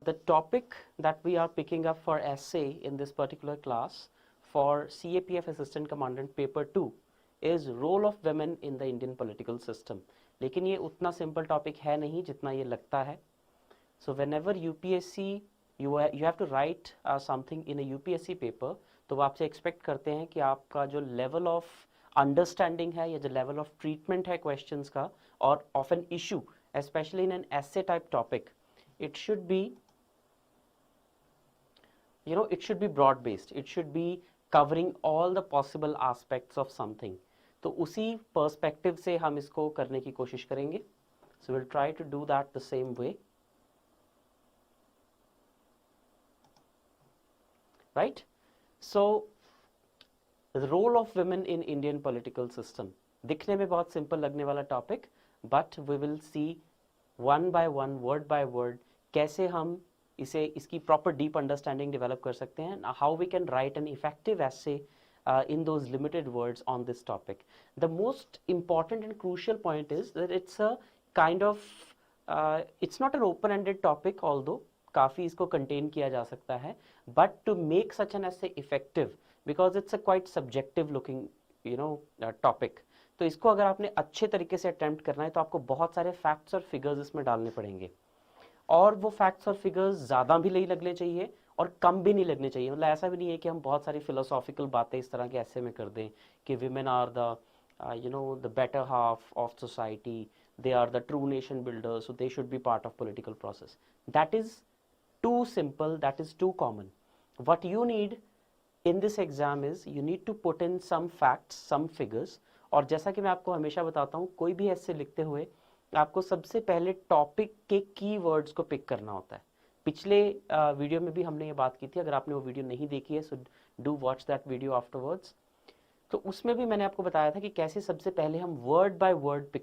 the topic that we are picking up for essay in this particular class for CAPF Assistant Commandant Paper 2 is role of women in the Indian political system. लेकिन ये उतना simple topic है नहीं जितना ये लगता है. So whenever UPSC you have to write something in a UPSC paper, तो वो आपसे एक्सपेक्ट करते हैं कि आपका जो लेवल ऑफ अंडरस्टैंडिंग है या जो लेवल ऑफ ट्रीटमेंट है क्वेश्चंस का और of an issue especially in an essay type topic, it should be, it should be broad based, it should be covering all the possible aspects of something. तो उसी perspective से हम इसको करने की कोशिश करेंगे. So we'll try to do that the same way, right? So the role of women in Indian political system, दिखने में बहुत सिंपल लगने वाला topic, but we will see one by one, word by word, कैसे हम इसकी proper deep understanding develop कर सकते हैं, how we can write an effective essay in those limited words on this topic. The most important and crucial point is that it's a kind of, it's not an open-ended topic, although काफ़ी इसको contain किया जा सकता है, but to make such an essay effective, because it's a quite subjective looking, topic. तो इसको अगर आपने अच्छे तरीके से अटेम्प्ट करना है तो आपको बहुत सारे फैक्ट्स और फिगर्स इसमें डालने पड़ेंगे, और वो फैक्ट्स और फिगर्स ज़्यादा भी नहीं लगने चाहिए और कम भी नहीं लगने चाहिए. मतलब ऐसा भी नहीं है कि हम बहुत सारी फिलोसॉफिकल बातें इस तरह के ऐसे में कर दें कि women are the the better half of society, they are the true nation builders, so they should be part of political process. That is too simple, that is too common. What you need in this exam is you need to put in some facts, some figures. और जैसा कि मैं आपको हमेशा बताता हूँ, कोई भी ऐसे लिखते हुए आपको सबसे पहले टॉपिक के कीवर्ड्स को पिक करना होता है. पिछले वीडियो में भी हमने ये बात की थी, अगर आपने वो वीडियो नहीं देखी है so do watch that video afterwards. तो उसमें भी मैंने आपको बताया था कि कैसे सबसे पहले हम वर्ड बाय वर्ड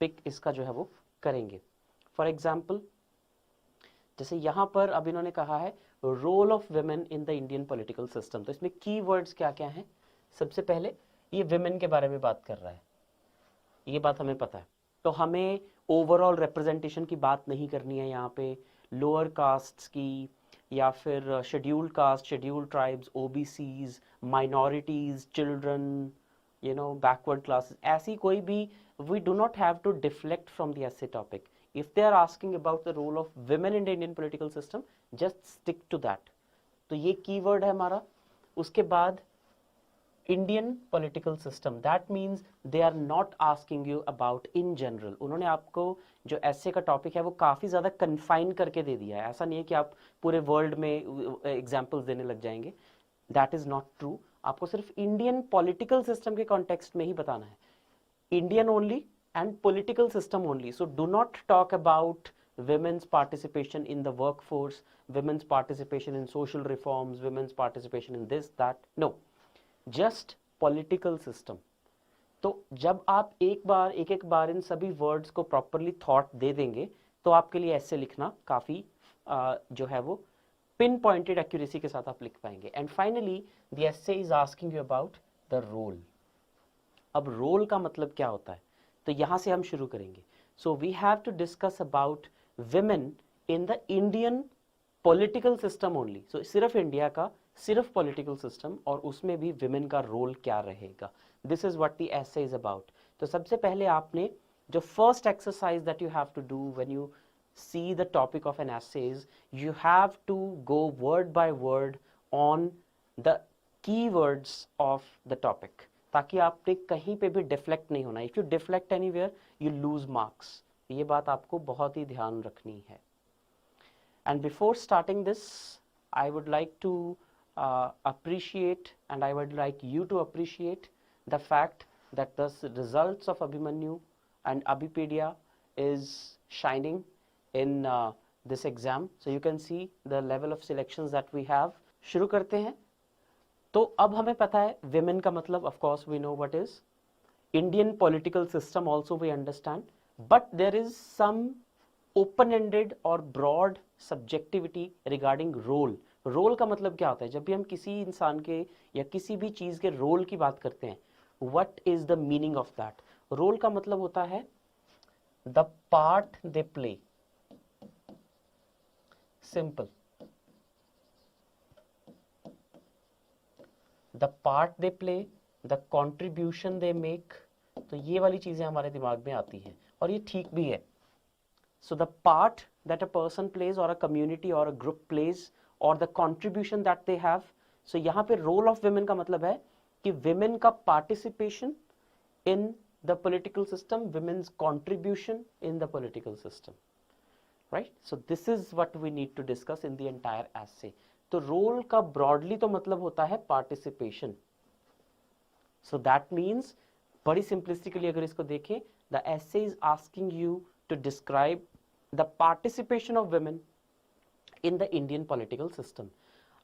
पिक इसका जो है वो करेंगे. फॉर एग्जाम्पल, जैसे यहाँ पर अब इन्होंने कहा है role of women in the Indian political system. तो इसमें कीवर्ड्स क्या क्या हैं? सबसे पहले ये वेमेन के बारे में बात कर रहा है, ये बात हमें पता है. तो हमें ओवरऑल रिप्रेजेंटेशन की बात नहीं करनी है यहाँ पे, लोअर कास्ट्स की या फिर scheduled caste, scheduled tribes, OBCs, minorities, children, backward classes, ऐसी कोई भी, we do not have to deflect from the essay topic. If they are asking about the role of women in the Indian political system, just stick to that. तो ये keyword है हमारा. उसके बाद Indian political system, that means they are not asking you about in general. उन्होंने आपको जो ऐसे का टॉपिक है वो काफ़ी ज़्यादा कन्फाइन करके दे दिया है. ऐसा नहीं है कि आप पूरे वर्ल्ड में एग्जाम्पल्स देने लग जाएंगे. That is not true. आपको सिर्फ इंडियन पॉलिटिकल सिस्टम के कॉन्टेक्स्ट में ही बताना है, Indian only and political system only. So do not talk about women's participation in the workforce, women's participation in social reforms, women's participation in this, that. No, just political system. तो जब आप एक बार इन सभी words को properly thought they देंगे तो आपके लिए ऐसे लिखना काफ़ी जो है वो पिन पॉइंटेड एक्यूरेसी के साथ आप लिख पाएंगे. And finally the essay is asking you about the role. अब रोल का मतलब क्या होता है, तो यहाँ से हम शुरू करेंगे. So we have to discuss about women in the Indian political system only. So सिर्फ इंडिया का सिर्फ पॉलिटिकल सिस्टम, और उसमें भी विमेन का रोल क्या रहेगा. This is what the essay is about. तो सबसे पहले आपने जो first exercise that you have to do when you see the topic of an essay is you have to go word by word on the keywords of the topic, ताकि आपने कहीं पे भी डिफ्लेक्ट नहीं होना. If you deflect anywhere you lose marks. ये बात आपको बहुत ही ध्यान रखनी है. And before starting this I would like to appreciate, and I would like you to appreciate the fact that the results of Abhimanyu and Abhipedia is shining in this exam. So you can see the level of selections that we have. शुरू करते हैं. तो अब हमें पता है women का मतलब, of course we know what is. Indian political system also we understand, but there is some open-ended or broad subjectivity regarding role. Role का मतलब क्या होता है? जब भी हम किसी इंसान के या किसी भी चीज़ के रोल की बात करते हैं, what is the meaning of that? Role का मतलब होता है the part they play. simple. The part they play, the contribution they make, तो ये वाली चीजें हमारे दिमाग में आती हैं और ये ठीक भी है. So the part that a person plays or a community or a group plays or the contribution that they have. So यहाँ पे role of women का मतलब है कि women का participation in the political system, women's contribution in the political system, right? So this is what we need to discuss in the entire essay. तो role का broadly तो मतलब होता है participation. So that means बड़ी simplistically अगर इसको देखें, the essay is asking you to describe the participation of women in the Indian political system.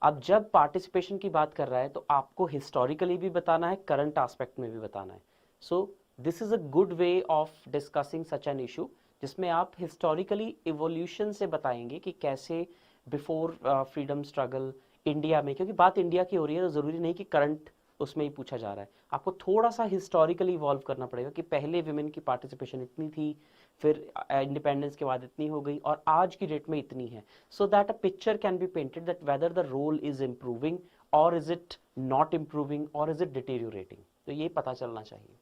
अब जब participation की बात कर रहा है तो आपको historically भी बताना है, current aspect में भी बताना है. So this is a good way of discussing such an issue, जिसमें आप historically evolution से बताएंगे कि कैसे before freedom struggle इंडिया में, क्योंकि बात इंडिया की हो रही है तो ज़रूरी नहीं कि करंट उसमें ही पूछा जा रहा है. आपको थोड़ा सा हिस्टोरिकली इवॉल्व करना पड़ेगा कि पहले विमेन की पार्टिसिपेशन इतनी थी, फिर इंडिपेंडेंस के बाद इतनी हो गई और आज की डेट में इतनी है. So that a picture can be painted that whether the role is improving or is it not improving or is it deteriorating. तो ये पता चलना चाहिए.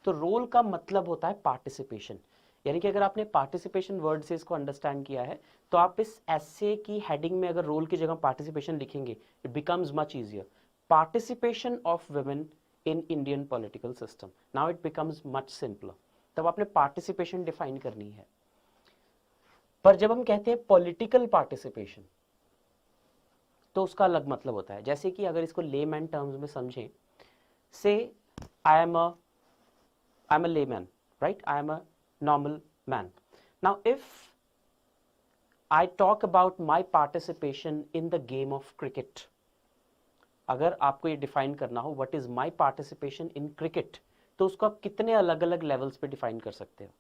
तो रोल का मतलब होता है पार्टिसिपेशन, यानी कि अगर आपने पार्टिसिपेशन वर्ड से इसको अंडरस्टैंड किया है तो आप इस एसे की हेडिंग में अगर रोल की जगह पार्टिसिपेशन लिखेंगे, it becomes much easier. Participation of women in Indian political system. Now it becomes much simpler. तब आपने participation define करनी है. पर जब हम कहते हैं political participation, तो उसका अलग मतलब होता है. जैसे कि अगर इसको layman terms में समझें, say I am a layman, right? I am a normal man. Now if I talk about my participation in the game of cricket, अगर आपको ये डिफाइन करना हो what is my participation in cricket, तो उसको आप कितने अलग अलग लेवल्स पे डिफाइन कर सकते हो.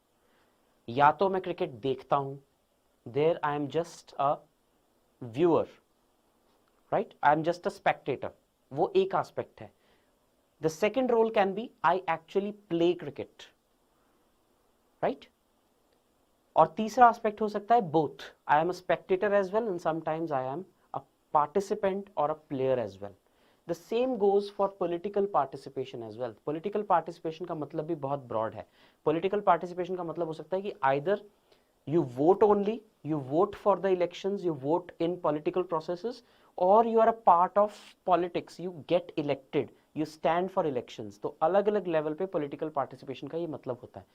या तो मैं क्रिकेट देखता हूं, there I am just a viewer, right, I am just a spectator, वो एक एस्पेक्ट है. The second role can be I actually play cricket, right. और तीसरा एस्पेक्ट हो सकता है both, I am a spectator as well and sometimes I am a participant और a player as well. The same goes for political participation as well. Political participation का मतलब भी बहुत broad है. Political participation का मतलब हो सकता है कि either you vote only, you vote for the elections, you vote in political processes, or you are a part of politics, you get elected, you stand for elections. तो अलग अलग लेवल पे political participation का ये मतलब होता है.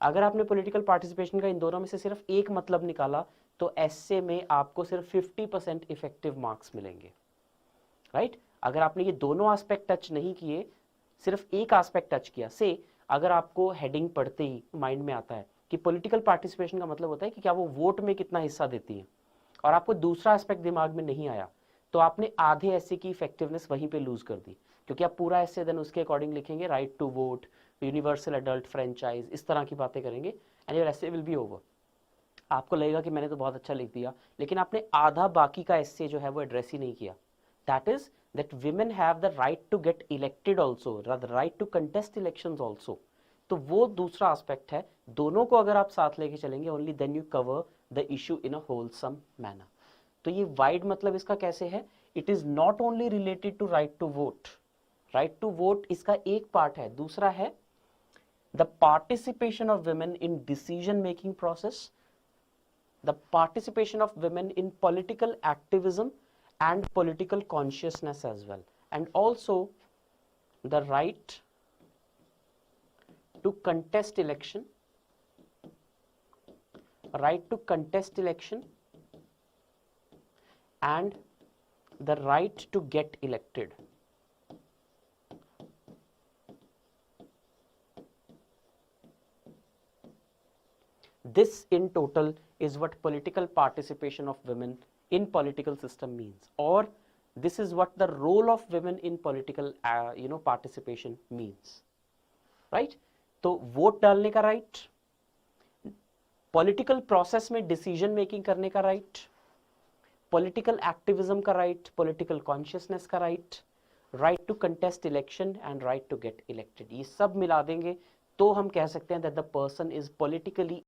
अगर आपने political participation का इन दोनों में से सिर्फ एक मतलब निकाला तो ऐसे में आपको सिर्फ 50% इफेक्टिव मार्क्स मिलेंगे, राइट. अगर आपने ये दोनों एस्पेक्ट टच नहीं किए, सिर्फ एक एस्पेक्ट टच किया, से अगर आपको हेडिंग पढ़ते ही माइंड में आता है कि पॉलिटिकल पार्टिसिपेशन का मतलब होता है कि क्या वो वोट में कितना हिस्सा देती है, और आपको दूसरा एस्पेक्ट दिमाग में नहीं आया, तो आपने आधे ऐसे की इफेक्टिवनेस वहीं पे लूज कर दी. क्योंकि आप पूरा ऐसे देन उसके अकॉर्डिंग लिखेंगे, right to vote, universal adult franchise, इस तरह की बातें करेंगे and your essay will be over. आपको लगेगा कि मैंने तो बहुत अच्छा लिख दिया, लेकिन आपने आधा बाकी का एसे जो है वो एड्रेस ही नहीं किया. That is that women have the right to get elected also, the right to contest elections also. तो वो दूसरा एस्पेक्ट है. दोनों को अगर आप साथ लेके चलेंगे, only then you cover the issue in a wholesome manner. तो ये वाइड मतलब इसका कैसे है, it is not only related to right to vote. right to vote इसका एक पार्ट है, दूसरा है the participation of women in decision making process, the participation of women in political activism and political consciousness as well, and also the right to contest election, and the right to get elected. This in total is what political participation of women in political system means, or this is what the role of women in political participation means, right. तो vote डालने का right, political process में decision making करने का right, political activism का right, political consciousness का right, right to contest election and right to get elected, ये सब मिला देंगे तो हम कह सकते हैं that the person is politically